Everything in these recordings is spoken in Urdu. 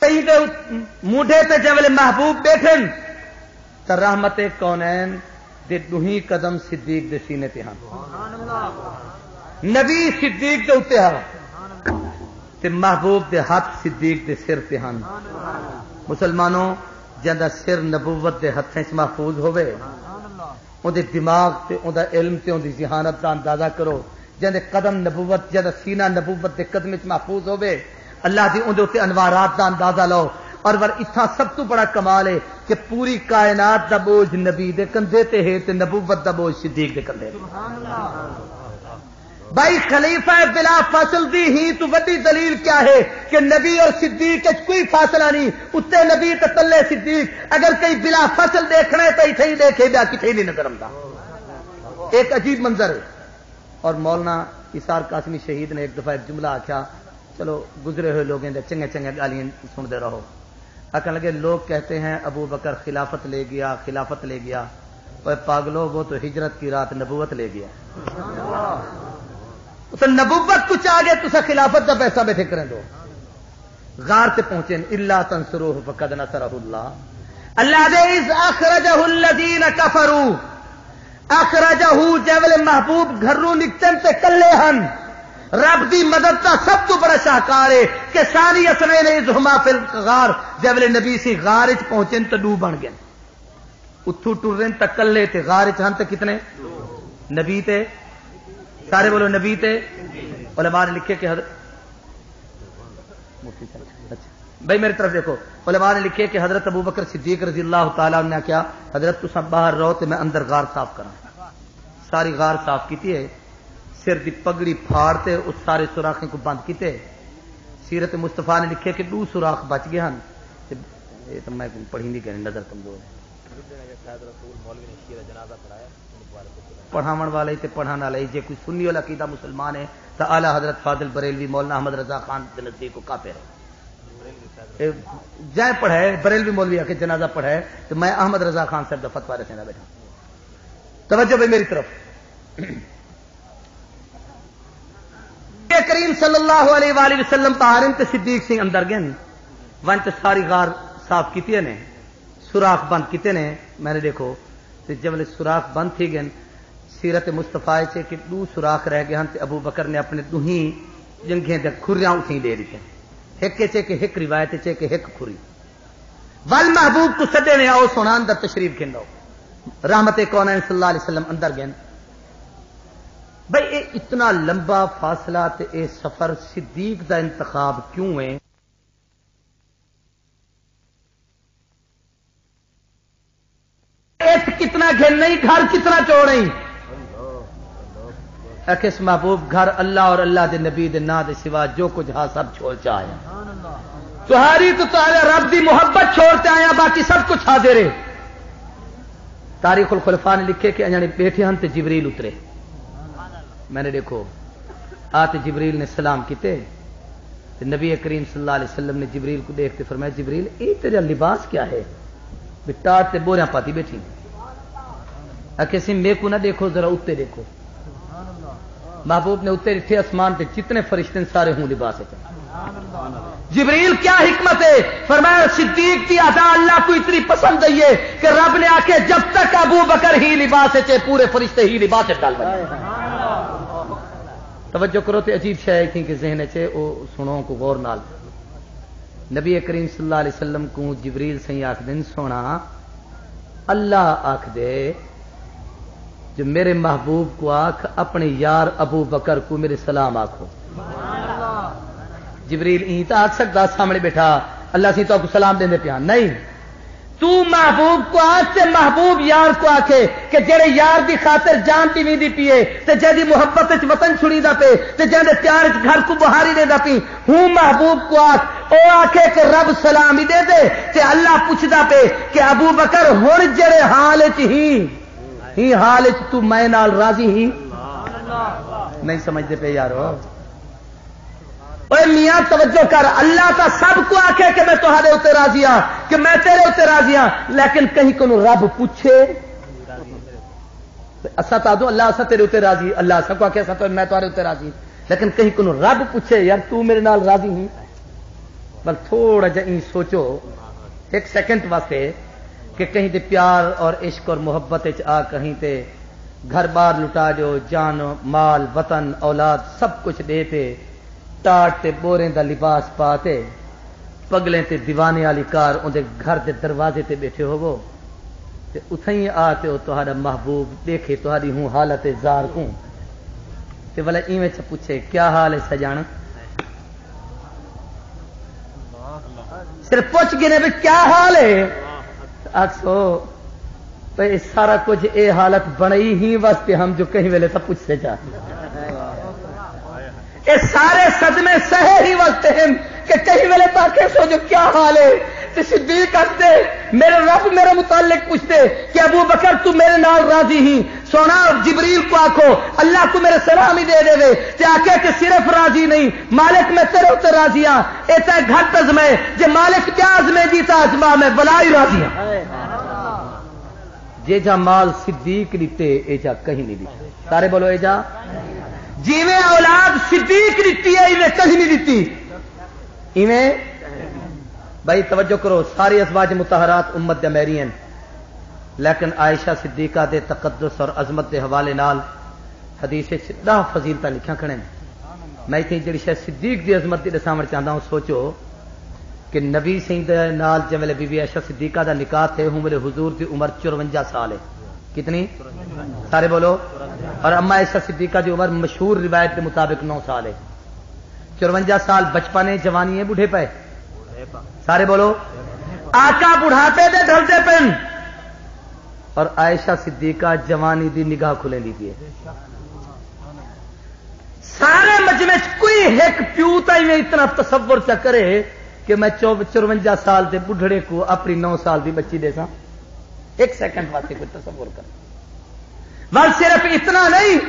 کہیں تے موڈے تے جبل محبوب بیٹھن تے رحمت کونین دے دوہی قدم صدیق دے سینے تے ہن نبی صدیق دے اوتے ہا تے محبوب دے ہاتھ صدیق دے سر تے ہن مسلمانوں جندا سر نبوت دے ہتھیں وچ محفوظ ہوئے اون دے دماغ تے اون دا علم تے اون دی ذہانت دا اندازہ کرو جندے قدم نبوت جندا سینہ نبوت دے قدم وچ محفوظ ہوئے اللہ دی اون دے اوتے انوارات دا اندازہ لو اور ور اتھا سب تو بڑا کمال ہے کہ پوری کائنات دا بوجھ نبی دے کندھے تے ہے تے نبوت دا بوجھ صدیق دے کندھے سبحان اللہ بھائی خلیفہ بلا فاصل دی ہی تو وڈی دلیل کیا ہے کہ نبی اور صدیق کے کوئی فاصلہ نہیں اتے نبی تے تلے صدیق اگر کہیں بلا فاصل دیکھنا ہے تو اتھے ہی دیکھے بیا کتھے نہیں نظر آندا ایک عجیب منظر ہے اور مولانا اسار قاسمی شہید نے ایک دفعہ ایک جملہ آکھیا چلو گزرے ہوئے لوگوں دے چنگے چنگے گالیاں سنتے رہو آکھنے لگے لوگ کہتے ہیں ابو بکر خلافت لے گیا اوے پاگلو وہ تو ہجرت کی رات نبوت لے گیا تو نبوت کچھ آگے تو خلافت کا پیسہ بیٹھے کریں دو غار تے پہنچے الا تنصروه فقد نصره اللہ اللہ دے اذ اخرجه الذين كفروا اخرجه جبل محبوب گھروں نکتن تے کلے ہن رب دی مدد کا سب تو بڑا شاہکار ہے کہ ساری اسنین اذ ہما فی الغار جبل نبی سی غار وچ پہنچن تے ڈوب بن گئے اتھو ٹرن تے کلے تے غار وچ ہن تے کتنے نبی تے سارے بولو نبی تے علماء نے لکھے کہ حضرت بھائی میری طرف دیکھو علماء نے لکھے کہ حضرت ابو بکر صدیق رضی اللہ تعالیٰ عنہ نے کیا حضرت تو سب باہر رہو تو میں اندر غار صاف کراں ساری غار صاف کیتی ہے سر دی پگڑی پھاڑتے اس سارے سوراخیں کو بند کیتے سیرت مصطفیٰ نے لکھے کہ 2 سوراخ بچ گئے ہن یہ تو میں پڑھی نہیں کہنی نظر کمزور ہے پڑھاون والے تے پڑھان والے جے کوئی سنی والا عقیدہ مسلمان ہے تو اعلی حضرت فاضل بریلوی مولانا احمد رضا خان کے نزدیک کو کافر ہے جائے پڑھے بریلوی مولوی آ کے جنازہ پڑھے تو میں احمد رضا خان صاحب کا فتویٰ رکھنا بیٹھا توجہ بھائی میری طرف کریم صلی اللہ علیہ وآلہ وسلم طاہرین تے صدیق سنگھ اندر گئے ون تے ساری غار صاف کیتی نے سوراخ بند کیتے نے میں نے دیکھو تے جب سوراخ بند تھی گئے سیرت مصطفیٰ سے کہ 2 سوراخ رہ گئے ہن تے ابو بکر نے اپنے دوہی جنگیں دے کھریاں اٹھی دے دیتے ایک چے کہ ایک روایت چے کہ ایک کھری ول محبوب کو سدے نے آؤ سونا اندر تشریف کھندو رحمت کونین صلی اللہ علیہ وسلم اندر گئے بھئی اے اتنا لمبا فاصلہ تے اے سفر صدیق دا انتخاب کیوں ہے کتنا گھر نہیں گھر کتنا چوڑی اس محبوب گھر اللہ اور اللہ دے نبی دے نا دے سوا جو کچھ ہاں سب چھوڑ چاہے تمہاری تو تعالی رب دی محبت چھوڑتے آیا باقی سب کچھ حاضر ہے تاریخ الخلفاء نے لکھے کہ انجانے بیٹھے ہن تے جبریل اترے میں نے دیکھو آتے جبریل نے سلام کیتے تے نبی کریم صلی اللہ علیہ وسلم نے جبریل کو دیکھتے فرمایا جبریل اے تیرا لباس کیا ہے بٹاٹ تے بوریاں پاتی بیٹھی کسی میں کو نہ دیکھو ذرا اتنے دیکھو محبوب نے اتنے اتنے آسمان تے جتنے فرشتے سارے ہوں لباس جبریل کیا حکمت ہے فرمایا صدیق کی ادا اللہ کو اتنی پسند ہے کہ رب نے آ کے جب تک ابو بکر ہی لباس ہے پورے فرشتے ہی لباس ڈال بنے توجہ کرو تے عجیب شے ہے کہ ذہن چ او سنو کو غور نال نبی کریم صلی اللہ علیہ وسلم کو جبریل سے آخ دن سونا اللہ آخ دے جو میرے محبوب کو آخ اپنے یار ابو بکر کو میرے سلام آخو جبریل این تو آخ سکتا سامنے بیٹھا اللہ سی تو سلام دیں پیا نہیں تو محبوب کو آخ سے محبوب یار کو آخے کہ جڑے یار دی خاطر جان ٹی دی پیے تے جدی محبت وطن چھڑی دا پے تے جدے پیار گھر کو بہاری دے دا پی ہوں محبوب کو آخ او آخے کہ رب سلام ہی دے دے تے اللہ پوچھدا پے کہ ابو بکر ہن جڑے حال وچ ہی حال وچ تو میں نال راضی ہی نہیں سمجھدے پے یارو اے میاں توجہ کر اللہ کا سب کو آکھے کہ میں تہاڈے اوتے راضی ہاں کہ میں تیرے اوتے راضی ہاں لیکن کہیں کو رب پوچھے اسا تا دو اللہ اسا تیرے اوتے راضی اللہ اسا کو آکھے اسا تو میں تہاڈے اوتے راضی لیکن کہیں کو رب پوچھے یار تو میرے نال راضی ہیں بل تھوڑا جا سوچو ایک سیکنڈ واسطے کہ کہیں تے پیار اور عشق اور محبت آ کہیں تے گھر بار لٹا دو، جان مال وطن اولاد سب کچھ دے تے ٹاٹ تے بوریں دا لباس پا تے پگلیں تے دیوانے والی کار اندر گھر دے دروازے تے بیٹھے ہوو تے اتھیں آتے ہو تہاڈا محبوب دیکھے تہاڈی ہوں حالت زار کو تے بھلا ایویں چ پوچھے کیا حال ہے سجان، صرف پوچھ گنے بھی کیا حال ہے، آخسو بھائی سارا کچھ اے حالت بنائی ہی واسطے ہم جو کہیں ویلے تھا پوچھ سے چاہتے اے سارے صدمے سہے ہی واسطے ہیں کہ کہیں ویلے تاکہ سو جو کیا حال ہے تو صدیق کہتے میرے رب میرے متعلق پوچھتے کہ ابو بکر تو میرے نال راضی ہی سونا جبریل کو آکھو اللہ کو میرے سلام ہی دے دے وے تے آکے کہ صرف راضی نہیں مالک میں تیرے تے راضی ہاں اے تے گھٹ ازمے جے مالک پیاز میں جیتا ازما میں بلائی راضی ہاں جے جا مال صدیق دیتے اے جا کہیں نہیں دیتے، سارے بولو اے جا جیویں اولاد صدیق دیتی ہے ایویں کہیں نہیں دیتی، ایویں بھائی توجہ کرو ساری ازواج مطہرات امت دے میری ہیں لیکن عائشہ صدیقہ دے تقدس اور عظمت دے حوالے نال حدیث سدھا فضیلتاں لکھیاں کھڑے میں اتنی جڑی شاید صدیق دی عظمت دی دساوڑ چاہتا ہوں سوچو کہ نبی سید نال جے بی بی عائشہ صدیقہ دا نکاح تھے ہوں میرے حضور دی عمر 54 سال ہے، کتنی سارے بولو، اور اما عائشہ صدیقہ دی عمر مشہور روایت کے مطابق 9 سال ہے، 54 سال بچپن ہے جوانی ہے بوڑھے پے، سارے بولو آقا بڑھاپے دے ڈھلتے پن اور عائشہ صدیقہ جوانی دی نگاہ کھلے لیتی ہے، سارے مجمع کوئی ایک پیو تھی میں اتنا تصور چا کرے کہ میں 54 سال دے بڑھڑے کو اپنی 9 سال دی بچی دے سا، ایک سیکنڈ واسطے کوئی تصور کر بل صرف اتنا نہیں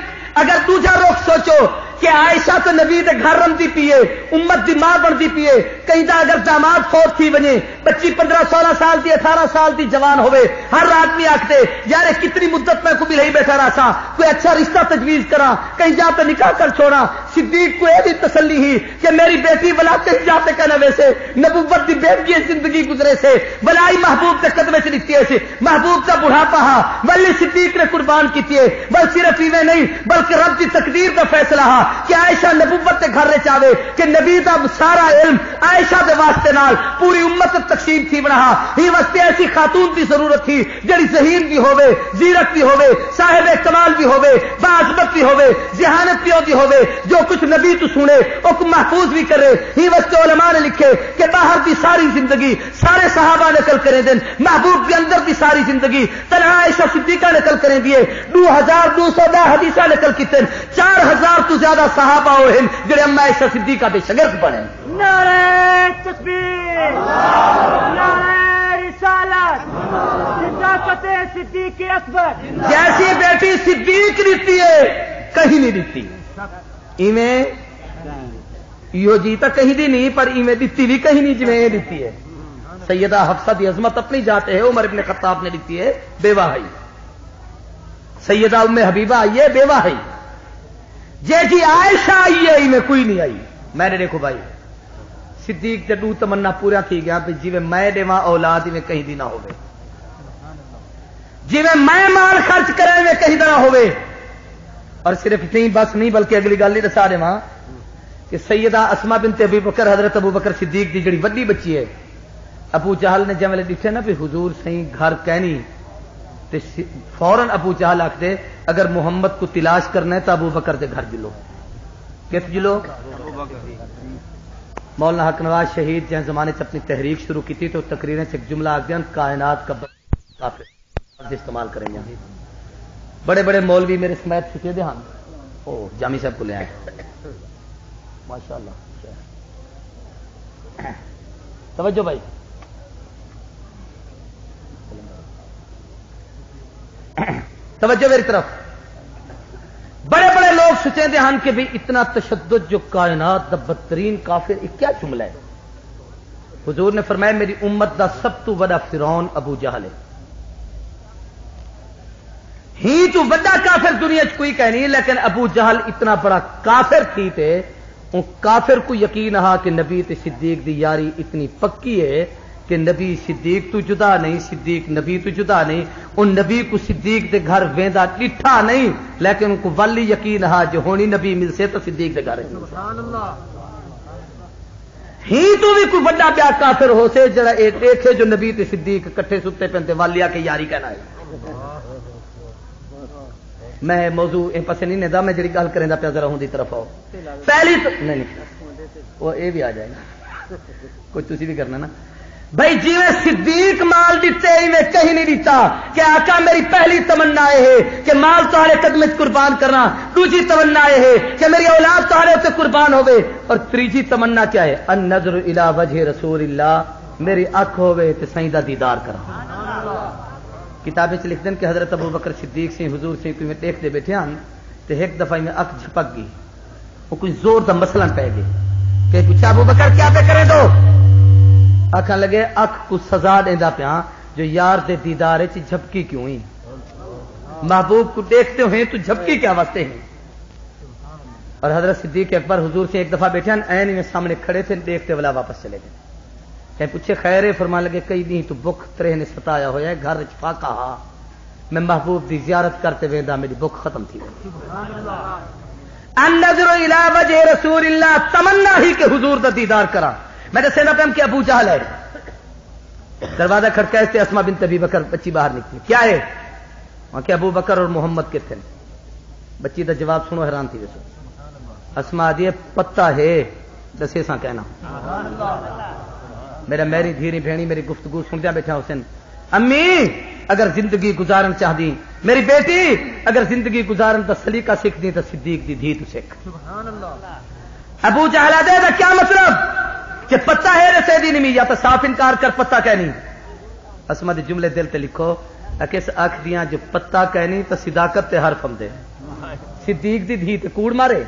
اگر دوجا روک سوچو کہ عائشہ تو نبی دے گھر رمتی پیے امت دی ماں بنتی پیے کہیں دا اگر داماد فوت تھی بنے بچی 15-16 سال دی 18 سال دی جوان ہوئے ہر آدمی آکھتے یار کتنی مدت میں کو بھی رہی بیٹھا رہا سا کوئی اچھا رشتہ تجویز کرا کہیں جا پہ نکاح کر چھوڑا، صدیق کو یہ بھی تسلی ہی کہ میری بیٹی ولاتے جاتے کہنا ویسے نبوت دی بیٹی زندگی گزرے سے بلائی محبوب کے قدمے سے لکھتی ہے محبوب کا بڑھاپا ہا ولی صدیق نے قربان کی بل صرف ایویں نہیں بلکہ رب کی تقدیر کا فیصلہ ہا کہ عائشہ نبوت کے گھر رے چاہے کہ نبی دا سارا علم عائشہ دے واسطے نال پوری امت تقسیم تھی بنا ہی واسطے ایسی خاتون کی ضرورت تھی جڑی ذہین بھی ہوے زیرت بھی ہوے صاحب کمال بھی ہوے باعظمت بھی ہوے ذہانت بھی ہوتی ہوے جو کچھ نبی تو سنے او کو محفوظ بھی کرے ہی واسطے علماء نے لکھے کہ باہر کی ساری زندگی سارے صحابہ نقل کریں دین محبوب کے اندر کی ساری زندگی تنہا عائشہ صدیقہ نقل کریں دیے 2210 حدیثہ نقل کی 4000 تو زیادہ صحابہ ہوئے جڑے اما عائشہ صدیقہ دے شاگرد بنے، نعرہ تکبیر نعرہ رسالت صداقت صدیق اکبر جیسی بیٹی صدیق دیتی ہے کہیں نہیں دیتی، ایویں یہ جیتا کہیں دی نہیں پر ایویں دیتی بھی کہیں نہیں جویں یہ دیتی ہے، سیدہ حفصہ دی عظمت اپنی جاتے ہے عمر ابن خطاب نے دیتی ہے بیوہ ہے، سیدہ ام حبیبہ آئی ہے بیوہ ہے، جی عائشہ آئی ہے میں کوئی نہیں آئی، میں نے دیکھو بھائی صدیق کے 2 تمنا پورا تھی گیا جی میں دیواں اولاد میں کہیں دی نہ ہوئے، جی میں مال خرچ کریں میں کہیں نہ ہوئے، اور صرف اتنی بس نہیں بلکہ اگلی گل ہی دسا دے کہ سیدہ اسما بنت ابی بکر حضرت ابو بکر صدیق دی جڑی وڈی بچی ہے ابو جہل نے جب دیکھے نا بھی حضور صحیح گھر کہنی تے فوراً ابو جہل آخدے اگر محمد کو تلاش کرنا ہے تو ابو بکر دے گھر جلو، کس جلو؟ مولانا حق نواز شہید جن زمانے سے اپنی تحریک شروع کی تھی تو تقریریں سے ایک جملہ آخ دیا کائنات کا کافر استعمال کریں گے، بڑے بڑے مولوی میرے سمیت چکے دے ہم او جامی صاحب کو لے آئے ماشاء اللہ، توجہ بھائی توجہ میری طرف، بڑے بڑے لوگ سوچیں دے ہن کہ بھی اتنا تشدد جو کائنات دا بدترین کافر یہ کیا جملہ ہے؟ حضور نے فرمایا میری امت دا سب تو بڑا فرعون ابو جہل ہے، ہی تو بڑا کافر دنیا چ کوئی کہہ نہیں لیکن ابو جہل اتنا بڑا کافر تھی تے ان کافر کو یقین ہا کہ نبی تے صدیق دی یاری اتنی پکی ہے کہ نبی صدیق تو جدا نہیں، صدیق نبی تو جدا نہیں. ان نبی کو صدیق دے گھر ویندا ڈٹھا نہیں، لیکن ان کو ولی یقین ہا جو ہونی نبی مل سے تو صدیق دے گھر. سبحان اللہ. ہی تو بھی کوئی بڑا پیا کافر ہو سے جڑا اے دیکھے جو نبی تے صدیق کٹھے ستے پنتے والیا کے یاری کہنا ہے. میں موضوع اے پسے نہیں ندا، میں جڑی گل کریں دا پیا ذرا ہوں دی طرف آؤ. پہلی تو نہیں وہ اے بھی آ جائے گا، کوئی تسی بھی کرنا نا بھائی. جی میں صدیق مال دیتے ہی میں کہیں نہیں دیتا کہ آقا میری پہلی تمنا ہے کہ مال تہارے قدم قربان کرنا، دوسری تمنا ہے کہ میری اولاد تہارے تے قربان ہوے، اور تیسری تمنا کیا ہے؟ النظر الی وجہ رسول اللہ، میری اکھ ہوے تے سائیں دا دیدار کرا. کتاب وچ لکھ دین کہ حضرت ابو بکر صدیق سے حضور سے کوئی دیکھتے بیٹھے ہن تے ایک دفعہ میں اکھ جھپک گئی، وہ کوئی زور دا مثلا پہ گئی کہ پوچھا ابو بکر کیا پہ کرے دو؟ آخر لگے اکھ کو سزا دیندا پیا جو یار دے دیدار چ جھپکی کیوں ہی؟ محبوب کو دیکھتے ہوئے تو جھپکی کیا واسطے ہیں؟ اور حضرت صدیق اکبر حضور سے ایک دفعہ بیٹھے عین میں سامنے کھڑے تھے، دیکھتے والا واپس چلے گئے. کہ پوچھے خیر ہے؟ فرمان لگے کئی دن تو بخ ترے نے ستایا ہوا ہے، گھر فاقہ ہا، میں محبوب دی زیارت کرتے ویندا میری بخ ختم تھی. النظر الی وجہ رسول اللہ، تمنا ہی کہ حضور دا دیدار کرا. میں نے سینا پہم کہ ابو جہل ہے، دروازہ کھڑکا ہے، اسما بنت ابی بکر بچی باہر نکلی. کیا ہے وہاں کہ ابو بکر اور محمد کتنے؟ بچی دا جواب سنو، حیران تھی. اسما دی پتہ ہے دسے سا کہنا. میرا میری دھیری بہنی میری گفتگو سنتا بیٹھا حسین، امی اگر زندگی گزارن چاہ دی، میری بیٹی اگر زندگی گزارن تو سلیقہ سیکھ دی تو صدیق دی دھی تو سیکھ. ابو جہل دے دا کیا مطلب کہ پتہ ہے رسے دی نمی، یا تو صاف انکار کر پتہ کہنی. اسما دے جملے دل تے لکھو کہ اس آنکھ دیاں جو پتہ کہنی تو صداقت تے حرف ہم دے، صدیق دی دھی تے کوڑ مارے.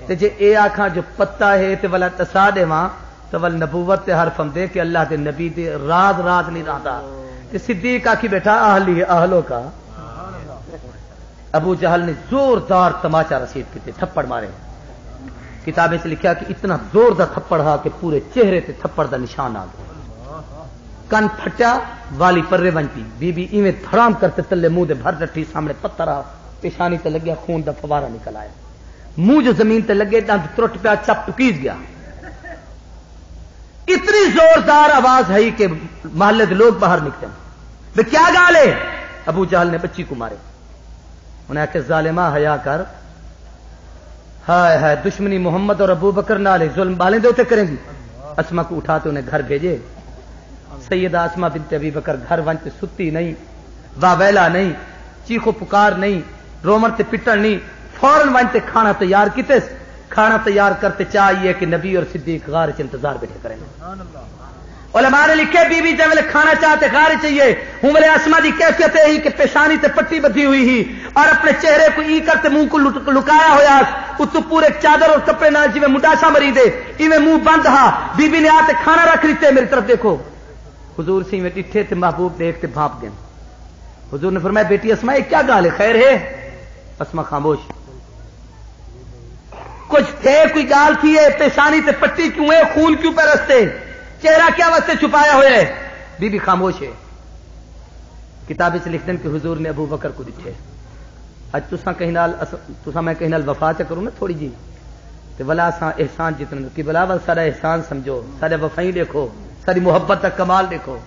تے جے اے آنکھاں جو پتہ ہے تے ولا تسا دے ماں تو ول نبوت تے حرف ہم دے کہ اللہ دے نبی دے راز راز نہیں رہتا. تے صدیق آکی بیٹھا اہلی اہلوں کا. ابو جہل نے زوردار تماچا رسید کیتے، تھپڑ مارے. کتابیں سے لکھا کہ اتنا زور دا تھپڑ ہا کہ پورے چہرے تے تھپڑ دا نشان آ گیا. کن پھٹیا والی پرے بنتی، بی بی ایویں دھڑام کرتے تلے منہ دے بھر ڈٹھی، سامنے پتھر آ، پیشانی تے لگیا خون دا فوارہ نکل آیا. منہ جو زمین تے لگے دند ترٹ پیا، چپ ٹکیز گیا. اتنی زوردار آواز ہے کہ محلے دے لوگ باہر نکلے. بے کیا گال ہے؟ ابو جہل نے بچی کو مارے. انہیں کہ ظالمہ حیا کر، ہائے ہائے دشمنی محمد اور ابو بکر نالے ظلم بالیں دے کریں گی. اسما کو اٹھاتے انہیں گھر بھیجے. سیدہ اسما بنت ابی بکر گھر ونچ ستی نہیں، واویلا نہیں، چیخو پکار نہیں، رومن تے پٹن نہیں، فوراً ونچ کھانا تیار کیتے. کھانا تیار کرتے چاہیے کہ نبی اور صدیق غار چ انتظار بیٹھے کریں. علماء نے لکھے بی بی جب کھانا چاہتے غار چاہیے ہوں بولے اسما دی کیفیت ہی کہ پیشانی تے پٹی بدھی ہوئی ہی اور اپنے چہرے کو ای کرتے منہ کو لکایا ہوا، اتو پورے چادر اور کپڑے نال جی مڈاسا مری دے ایویں منہ بند ہا. بی بی نے آتے کھانا رکھ لیتے، میری طرف دیکھو. حضور سی میں ڈٹھے تے محبوب دیکھتے بھانپ گئے. حضور نے فرمایا بیٹی اسما یہ کیا گال ہے، خیر ہے؟ اسما خاموش. کچھ تھے کوئی گال تھی ہے؟ پیشانی تے پٹی کیوں ہے؟ خون کیوں پہ رستے؟ چہرہ کیا واسطے چھپایا ہوا ہے؟ بی بی خاموش ہے. کتابیں سے لکھ دیں کہ حضور نے ابو بکر کو دکھے. اج تساں کہیں نال تساں میں کہیں نال وفا چ کروں نا تھوڑی جی تے ولا سا احسان جتنا کہ بلا ول سارا احسان سمجھو، سارے وفائی دیکھو، ساری محبت کا کمال دیکھو.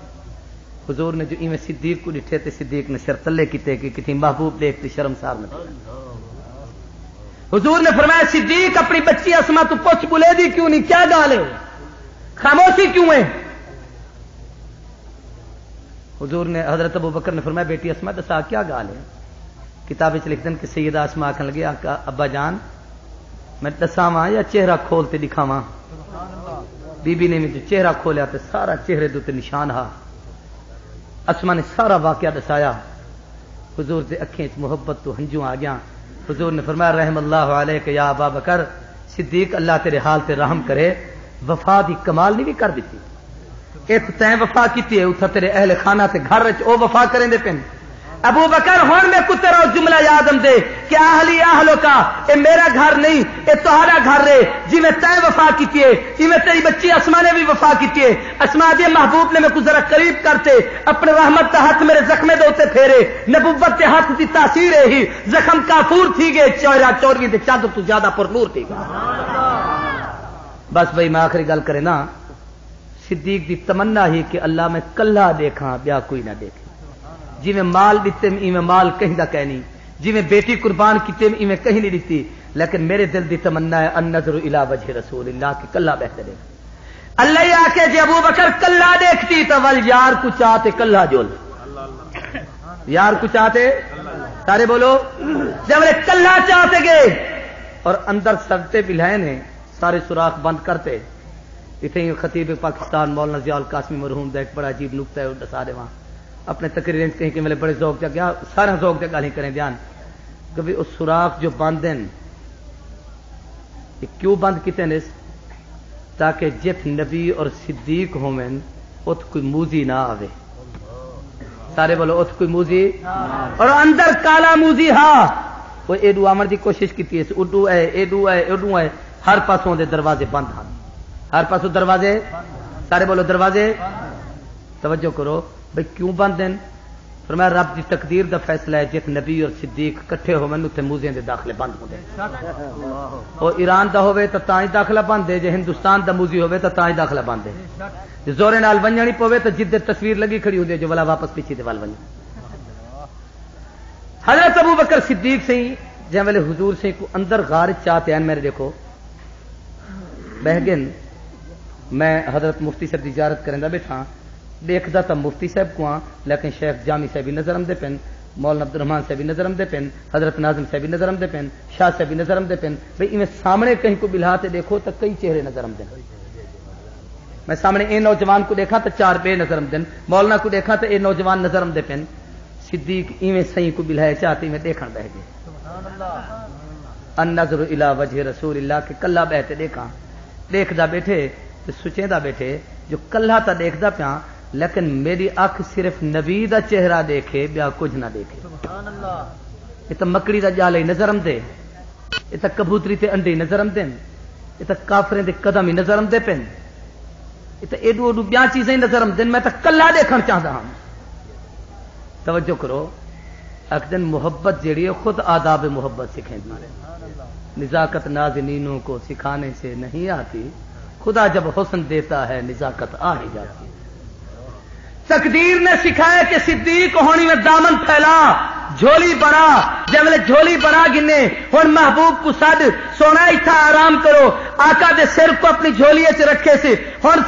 حضور نے جو ایویں صدیق کو دکھے تے صدیق نے سر تلے کیتے کہ کتنی محبوب دیکھتے شرمسار نہ. حضور نے فرمایا صدیق اپنی بچی اسما تو پوچھ بلے دی کیوں نہیں، کیا گال ہے، خاموشی کیوں ہے؟ حضور نے حضرت ابو بکر نے فرمایا بیٹی اسما دسا کیا گال ہے؟ کتاب لکھ دیں کہ سیدہ اسما آخر لگے آقا ابا جان میں دساواں یا چہرہ کھولتے دکھاواں؟ بی بی نے جو چہرہ کھولیا تو سارا چہرے دے نشان ہا. اسما نے سارا واقعہ دسایا. حضور دے اکھیں محبت تو ہنجو آ گیا. حضور نے فرمایا رحم اللہ علیک یا ابا بکر، صدیق اللہ تیرے حال تے رحم کرے، وفا دی کمال نہیں بھی کر دیتی. ایک تین وفا کیتی ہے اتھا تیرے اہل خانہ تے گھر وچ او وفا کریں دے پن. ابو بکر ہون میں کو تیرا جملہ یادم دے کہ اہلی اہلو کا اے میرا گھر نہیں اے تہاڈا گھر رے جی میں تے وفا کیتی ہے جی میں تیری بچی اسما نے بھی وفا کیتی ہے اسما دے محبوب نے میں کو ذرا قریب کرتے اپنے رحمت دا ہاتھ میرے زخمے دے اوتے پھیرے نبوت دے ہاتھ دی تاثیر ہے ہی زخم کافور تھی گئے چہرہ چوروی دے چادر تو زیادہ پر نور تھی بس بھائی میں آخری گل کرے نا صدیق دی تمنا ہی کہ اللہ میں کلا دیکھاں بیا کوئی نہ دیکھے جی میں مال دیتے میں مال کہیں دا کہنی جی میں بیٹی قربان کیتے میں کہیں نہیں دیتی لیکن میرے دل دی تمنا ہے ان نظر الی وجہ رسول اللہ کہ کلا بہتر ہے اللہ یہ آکے جی ابو بکر کلا دیکھتی تو ول یار کو چاہتے کلا جول یار کو چاہتے سارے بولو جب کلا چاہتے گئے اور اندر سرتے پلائے نے سارے سوراخ بند کرتے اتنے خطیب پاکستان مولانا ضیاء القاسمی مرحوم دا ایک بڑا عجیب نقطہ ہے دسا دے وہاں اپنے تقریر کہیں کہ میرے بڑے ذوق جگ گیا سارا ذوق جگ گالی کریں دھیان کبھی اس سوراخ جو بند ہیں یہ کیوں بند کیتے ہیں تاکہ جت نبی اور صدیق ہومیں ات کوئی موزی نہ آوے سارے بولو ات کوئی موزی اور اندر کالا موزی ہاں وہ ایڈو آمر دی کوشش کی تھی اڈو ہے ایڈو ہے ایڈو ہے ہر پاسوں دے دروازے بند ہیں ہر پاسوں دروازے سارے بولو دروازے توجہ کرو بھئی کیوں بند ہیں فرمایا رب دی تقدیر دا فیصلہ ہے جت نبی اور صدیق کٹھے ہو من اتنے موزیاں دے داخلے بند ہو دے اور ایران دا ہوئے تو تائیں داخلہ بند ہے جے ہندوستان دا موزی ہوئے تو تائیں داخلہ بند ہے زورے نال ونجانی پوے تو جد تصویر لگی کھڑی ہو دے جو والا واپس پیچھے دے وال ونج حضرت ابو بکر صدیق سے جے والے حضور سے کو اندر غار چاہتے ہیں میرے دیکھو بہگن میں حضرت مفتی صاحب دی زیارت کریں دا بیٹھا دیکھدا تا مفتی صاحب کو ہاں لیکن شیخ جامی صاحب بھی نظر آمدے پن مولانا عبد الرحمان صاحب بھی نظر آمدے پن حضرت ناظم صاحب بھی نظر آمدے پن شاہ صاحب بھی نظر آمدے پن بھئی میں سامنے کہیں کو بلہاتے دیکھو تو کئی چہرے نظر آمدے میں سامنے اے نوجوان کو دیکھا تو 4 بے نظر آمدے مولانا کو دیکھا تو اے نوجوان نظر آمدے پن صدیق ایویں صحیح کو بلہائے چاہتے میں دیکھن بہ گئے ان نظر الی وجہ رسول اللہ کہ کلا بہتے دیکھا دیکھدا بیٹھے تو سچیندہ بیٹھے جو کلا تا دیکھدا پیا لیکن میری آنکھ صرف نبی دا چہرہ دیکھے بیا کچھ نہ دیکھے یہ تو مکڑی دا جالے نظر آمدے یہ تو کبوتری تے انڈے نظر آمدے یہ تو کافریں دے قدم ہی نظر آمدے پن یہ تو ایڈو ایڈو بیاں چیزیں نظر آمدے میں تو کلا دیکھنا چاہتا ہوں توجہ کرو ایک دن محبت جیڑی ہے خود آداب محبت سکھیں نزاکت نازنینوں کو سکھانے سے نہیں آتی خدا جب حسن دیتا ہے نزاکت آ ہی جاتی تقدیر نے سکھایا کہ صدیق ہونی میں دامن پھیلا جھولی بنا جب جھولی بنا گنے ہن محبوب کو سڈ سونا اتھا آرام کرو آقا دے سر کو اپنی جھولی رکھے سے ہن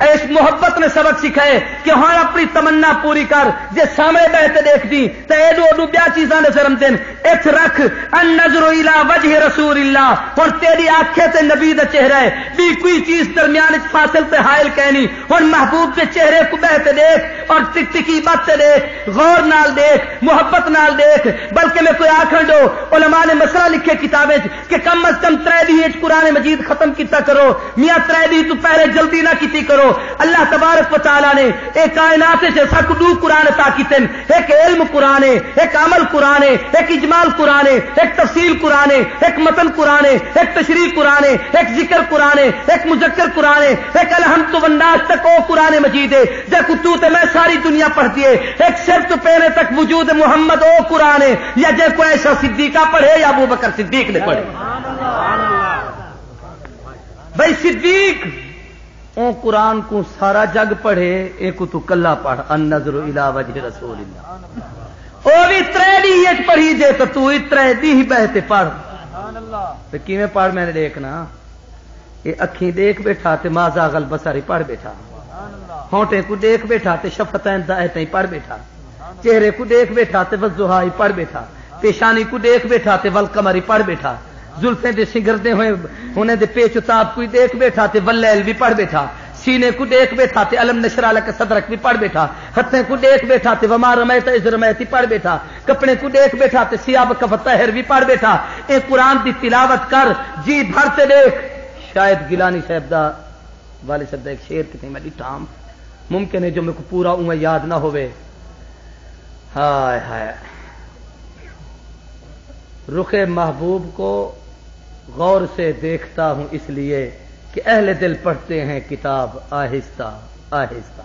اس محبت نے سبق سکھائے کہ ہن اپنی تمنا پوری کر جے سامنے بیٹھے دیکھ دی تے ایڈو ایڈو بیا چیزاں دے شرم دین اچ رکھ ان نظر الی وجہ رسول اللہ ہن تیری آنکھیں تے نبی دا چہرہ ہے بھی کوئی چیز درمیان وچ فاصل تے حائل کہنی ہن محبوب کے چہرے کو بیٹھے دیکھ اور ٹک ٹکی بات تے دیکھ غور نال دیکھ محبت نال دیکھ بلکہ میں کوئی آخر دو علماء نے مسئلہ لکھے کتابیں کہ کم از کم 3 دن قرآن مجید ختم کیتا کرو میاں 3 دن تو پہلے جلدی نہ کیتی کرو اللہ تبارک و تعالی نے ایک کائنات سے سب 2 قرآن عطا کیتے ایک علم قرآن ہے ایک عمل قرآن ہے ایک اجمال قرآن ہے ایک تفصیل قرآن ہے ایک متن قرآن ہے ایک تشریح قرآن ہے ایک ذکر قرآن ہے ایک مذکر قرآن ہے ایک الحمد والناس تک وہ قرآن مجید ہے جب تو تے میں ساری دنیا پڑھتی ہے ایک صرف تو پہلے تک وجود محمد او قرآن ہے یا جے کوئی ایسا صدیقہ پڑھے یا ابو بکر صدیق نے پڑھے بھائی صدیق او قرآن کو سارا جگ پڑھے ایک تو کلا پڑھ ان نظر الی وجہ رسول اللہ او بھی 3 دی پڑھی دے تو 3 دی ہی بہتے پڑھ تو کیویں پڑھ میں نے دیکھنا یہ اکھیں دیکھ بیٹھا تے ما زاغل بصری پڑھ بیٹھا ہونٹیں کو دیکھ بیٹھا تے شفتین دائتیں پڑھ بیٹھا چہرے کو دیکھ بیٹھا تے والضحی پڑھ بیٹھا پیشانی کو دیکھ بیٹھا تے والقمر پڑھ بیٹھا زلفیں دے سنگردے ہوئے ہونے دے پیچ تاب کو دیکھ بیٹھا تے واللیل بھی پڑھ بیٹھا سینے کو دیکھ بیٹھا تے علم نشرح لک صدرک بھی پڑھ بیٹھا ہتھیں کو دیکھ بیٹھا تے وما رمیت اذ رمیت پڑھ بیٹھا کپڑے کو دیکھ بیٹھا تے ثیابک فطہر بھی پڑھ بیٹھا اے قرآن دی تلاوت کر جی بھر تے دیکھ شاید گیلانی صاحب دا والد صاحب دا ایک شعر کتنے میں ڈٹھام ممکن ہے جو میرے کو پورا اوے یاد نہ ہوئے ہائے ہائے، رخ محبوب کو غور سے دیکھتا ہوں اس لیے کہ اہل دل پڑھتے ہیں کتاب آہستہ آہستہ.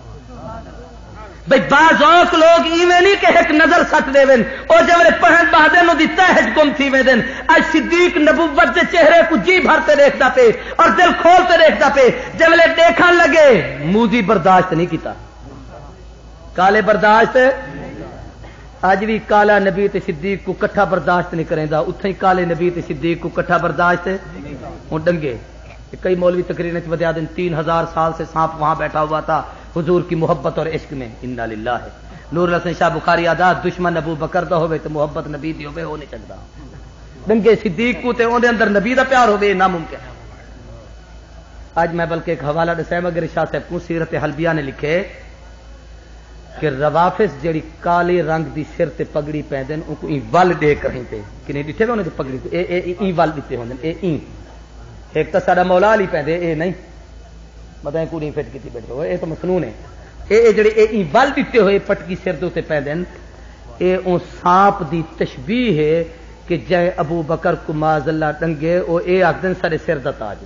بھئی بعض اوق لوگ ایویں نہیں کہ ایک نظر سٹ دے ون اور جب پڑھن بعد نو دی تہج گم تھی ویندن. اج صدیق نبوت دے چہرے کو جی بھرتے دیکھدا پے اور دل کھولتے دیکھدا پے. جب دیکھن لگے موذی برداشت نہیں کیتا، کالے برداشت. اج بھی کالا نبی تے صدیق کو کٹھا برداشت نہیں کریندا، اتھے ہی کالے نبی تے صدیق کو کٹھا برداشت ہوں ڈنگے. کئی مولوی تقریر وچ بتا دیں 3000 سال سے سانپ وہاں بیٹھا ہوا تھا حضور کی محبت اور عشق میں. انا للہ ہے. نور الحسن شاہ بخاری آدھا دشمن ابو بکر دا ہوے تے محبت نبی دی ہوے ہو نہیں سکدا. ڈنگے صدیق کو تے اون دے اندر نبی دا پیار ہوے ناممکن ہے. اج میں بلکہ ایک حوالہ دساں مگر شاہ صاحب کو سیرت حلبیہ نے لکھے کہ روافض جڑی کالے رنگ دی سر تے پگڑی پہندن ان کو ای ول دے کریں تے کہ نہیں ڈٹھے انہاں دی پگڑی اے ای ول دتے ہوندن. اے ای ایک تو سارا مولا علی پہندے اے نہیں مطلب کوڑی فٹ کیتی بیٹھو اے تو مسنون ہے. اے جڑے اے ول دتے ہوئے پٹکی سر دے تے پہندن اے اون سانپ دی تشبیہ ہے کہ جے ابو بکر کو معاذ اللہ ڈنگے او اے آکھدن سارے سر دا تاج.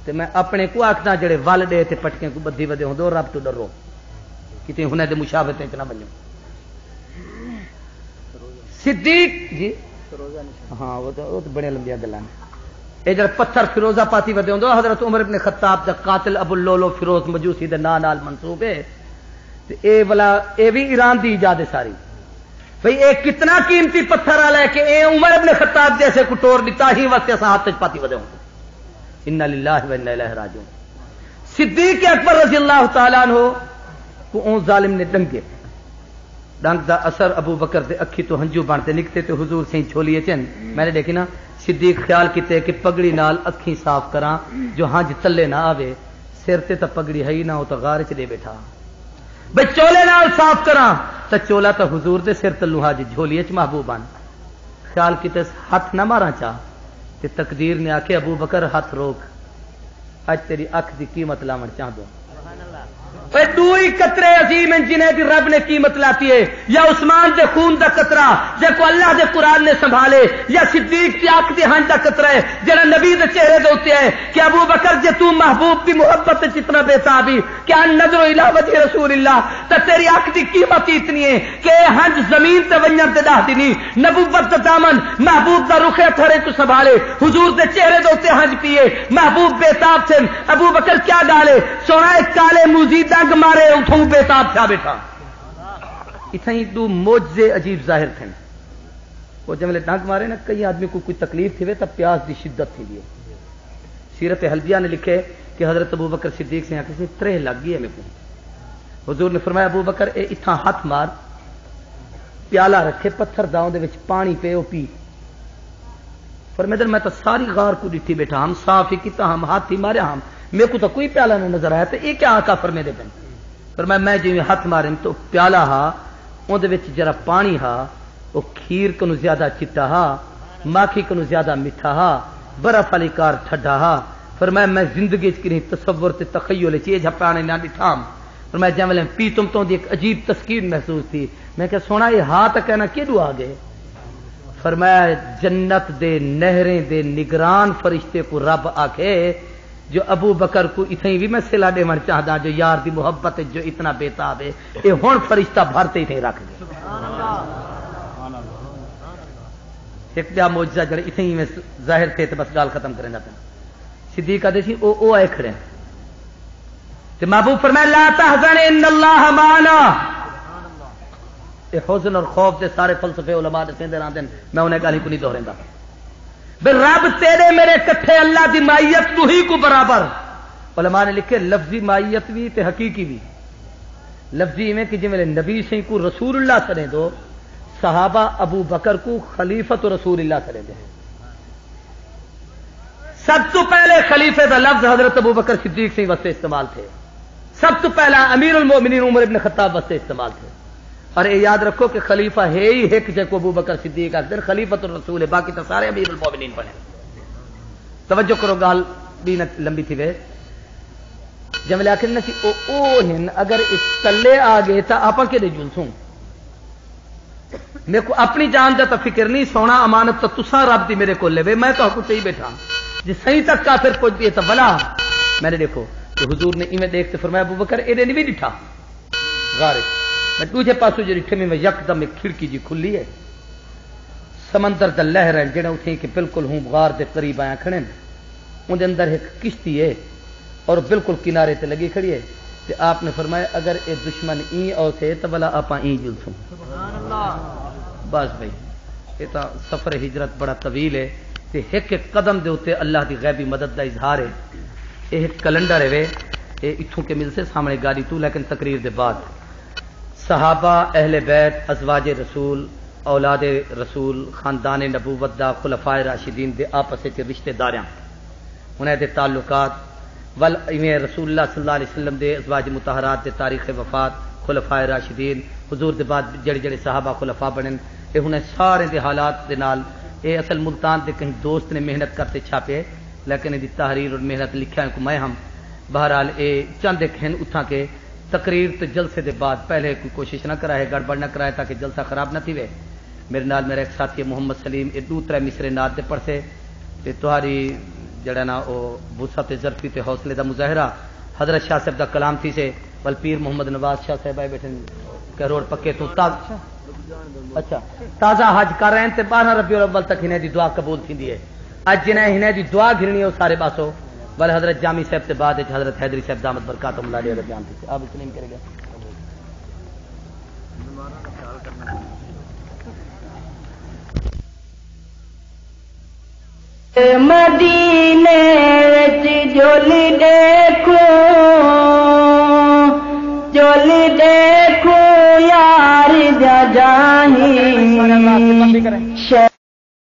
تے میں اپنے کو آکھدا جڑے ول دے تے پٹکے کو بدھی ودے ہوندو رب تو ڈرو کتے ہنے دے مشابہت تے نہ بنو. صدیق جی ہاں وہ تو بڑے لمبیاں گلاں اے جڑا پتھر فیروزہ پاتی ودے ہوندو حضرت عمر ابن خطاب دا قاتل ابو اللولو فیروز مجوسی دے نال منسوب ہے. تے اے والا اے بھی ایران دی ایجاد ہے ساری. بھئی اے کتنا قیمتی پتھر والا ہے کہ اے عمر ابن خطاب جیسے کو توڑ دیتا ہی واسطے اساں ہاتھ وچ پاتی ودے ہوں. انا للہ و انا الیہ راجعون. صدیق اکبر رضی اللہ تعالی عنہ کو اون ظالم نے ڈنگے ڈنگ دا اثر ابو بکر دے اکھی تو ہنجو بنتے نکتے تے حضور سے چھولیے چن. میں نے دیکھی نا صدیق خیال کیتے کہ پگڑی نال اکھی صاف کراں جو ہنج تلے نہ آوے. سر تے تا پگڑی ہے ہی نہ، او تو غار چ دے بیٹھا. بھئی چولے نال صاف کراں تا چولا تا حضور دے سر تلو حج جھولیے چ محبوبان. خیال کیتے ہاتھ نہ ماراں چا تے تقدیر نے آکھے ابو بکر ہاتھ روک، اج تیری اکھ دی قیمت لاون چاہ دو. دوئی قطرے عظیم جنہیں دی رب نے قیمت لاتی ہے، یا عثمان دے خون دا قطرہ جے کو اللہ دے قرآن نے سنبھالے، یا صدیق دی آنکھ دی ہنج دا قطرہ ہے جڑا نبی دے چہرے دے اوتے ہے کہ ابو بکر جے تو محبوب دی محبت وچ اتنا بے تابی کہ ان نظر الی وجہ رسول اللہ تے تیری آنکھ دی قیمت اتنی ہے کہ ہنج زمین تے ونجن تے ڈاہ دی نہیں. نبوت دا دامن محبوب دا رخ تھڑے تو سنبھالے، حضور دے چہرے دے اوتے ہنج پیے، محبوب بے تاب تھے. ابو بکر کیا ڈالے سونا کالے موزی ڈنگ مارے اٹھوں بے تاب تھا بیٹھا. اتنی دو موجزے عجیب ظاہر تھے. وہ جب ڈنگ مارے نا کئی آدمی کو کوئی تکلیف تھی تب پیاس دی شدت تھی. سیرت حلبیہ نے لکھے کہ حضرت ابو بکر صدیق سے کسی ترہ لگ گئی ہے میرے کو. حضور نے فرمایا ابو بکر اے اتنا ہاتھ مار، پیالہ رکھے پتھر داؤں دے وچ پانی پے او پی. فرمایا میں تو ساری غار کو ڈٹھی بیٹھا، ہم صاف ہی کیتا، ہم ہاتھ ہی مارے، ہم میرے کو تو کوئی پیالہ نہ نظر آیا. تو یہ کیا آقا فرمے دے پن؟ فرمایا میں جی ہاتھ مارے تو پیالہ ہا اون دے وچ جرا پانی ہا وہ کھیر کنو زیادہ چٹا ہا، ماکھی کنو زیادہ میٹھا ہا، برف والی کار ٹھڈا ہا. فرمایا میں زندگی چ کہیں تصور تے تخیل چ جھپانے نہ ڈٹھام. فرمایا جے ویلے پی تم تو دی ایک عجیب تسکین محسوس تھی. میں کہ سونا یہ ہاتھ کہنا کیدو آ گئے؟ فرمایا جنت دے نہریں دے نگران فرشتے کو رب آکھے جو ابو بکر کو اتنی بھی میں سلا دے من چاہدا جو یار دی محبت جو اتنا بے تاب ہے اے ہن فرشتہ بھرتے ہی رکھ دے. ایک بیا معجزہ جڑے اتنی میں ظاہر تھے تے بس گال ختم کرنا پیا. صدیق آدھے سی او آئے کھڑے تے محبوب فرمایا لا تحزن ان اللہ معنا. اے حزن اور خوف دے سارے فلسفے علماء دے سیندے راندن میں انہیں گالی کو نہیں دہریندا. بے رب تیرے میرے کٹھے اللہ دی مائیت تو ہی کو برابر. علماء نے لکھے لفظی مائیت بھی تے حقیقی بھی. لفظی میں کہ جی میرے نبی سے کو رسول اللہ سنے دو، صحابہ ابو بکر کو خلیفۃ رسول اللہ سنے دے. سب تو پہلے خلیفے دا لفظ حضرت ابو بکر صدیق سے واسطے استعمال تھے. سب تو پہلا امیر المومنین عمر ابن خطاب واسطے استعمال تھے. اور یہ یاد رکھو کہ خلیفہ ہے ہی ایک جے کو ابو بکر صدیق آخر خلیفۃ الرسول ہے، باقی تو سارے امیر المومنین بنے. توجہ کرو گال بھی نہ لمبی تھی وے. جب آخر نہ سی او ہن اگر تلے آ گئے تو آپ کہ جلسوں میرے کو اپنی جان کا تو فکر نہیں، سونا امانت تو تسا رب دی میرے کو لے، میں تو چاہیے بیٹھا جی صحیح تک کافر پہنچتی ہے تو بلا میں نے دیکھو کہ حضور نے ایویں دیکھتے فرمایا ابو بکر یہ نہیں بھی ڈٹھا غار میں دوسرے پاسوں جو ڈٹھے میں یکدم ایک کھڑکی جی کھلی ہے، سمندر دا لہر ہے جڑا اٹھے کہ بالکل ہوں غار دے قریب آیا کھڑے اندر اندر ایک کشتی ہے اور بالکل کنارے تے لگی کھڑی ہے تے آپ نے فرمایا اگر اے دشمن این او تھے تو بلا آپ این جلسوں بس بھائی یہ تو سفر ہجرت بڑا طویل ہے تے ایک ایک قدم دے اوتے اللہ دی غیبی مدد دا اظہار ہے. یہ کیلنڈر ہے یہ اتوں کے ملتے سامنے گاڑی تو لیکن تقریر دے بعد صحابہ اہل بیت ازواج رسول اولاد رسول خاندان نبوت دا خلفائے راشدین دے آپس وچ رشتہ داراں انہاں دے تعلقات ول ایویں رسول اللہ صلی اللہ علیہ وسلم دے ازواج مطہرات دے تاریخ وفات خلفائے راشدین حضور دے بعد جڑے جڑے صحابہ خلفاء بنن اے انہاں سارے دے حالات دے نال اے اصل ملتان دے کہیں دوست نے محنت کرتے چھاپے لیکن دی تحریر اور محنت لکھا کو میں ہم بہرحال اے چند ایک ہیں اتھا کے تقریر تے جلسے دے بعد پہلے کوئی کوشش نہ کرائے گڑبڑ نہ کرائے تاکہ جلسہ خراب نہ تھی وے میرے نال میرا ایک ساتھی محمد سلیم اے دو ترے مصرے نات دے پڑھتے تے تہاری جڑا نا او وسعت ظرفی تے حوصلے دا مظاہرہ حضرت شاہ صاحب دا کلام تھی سے ول پیر محمد نواز شاہ صاحب آئے بیٹھے کروڑ پکے تو اچھا تازہ حج کر رہے ہیں تے 12 ربیع الاول تک انہیں دی دعا قبول تھی ہے اج جنہیں انہیں دی دعا گھرنی ہے وہ سارے پاسوں بل حضرت جامی صاحب سے بعد حضرت حیدری صاحب دامت برکاتہم اللہ علیہ جان تھی آپ تسلیم کرے گا. مدینے وچ جھول دے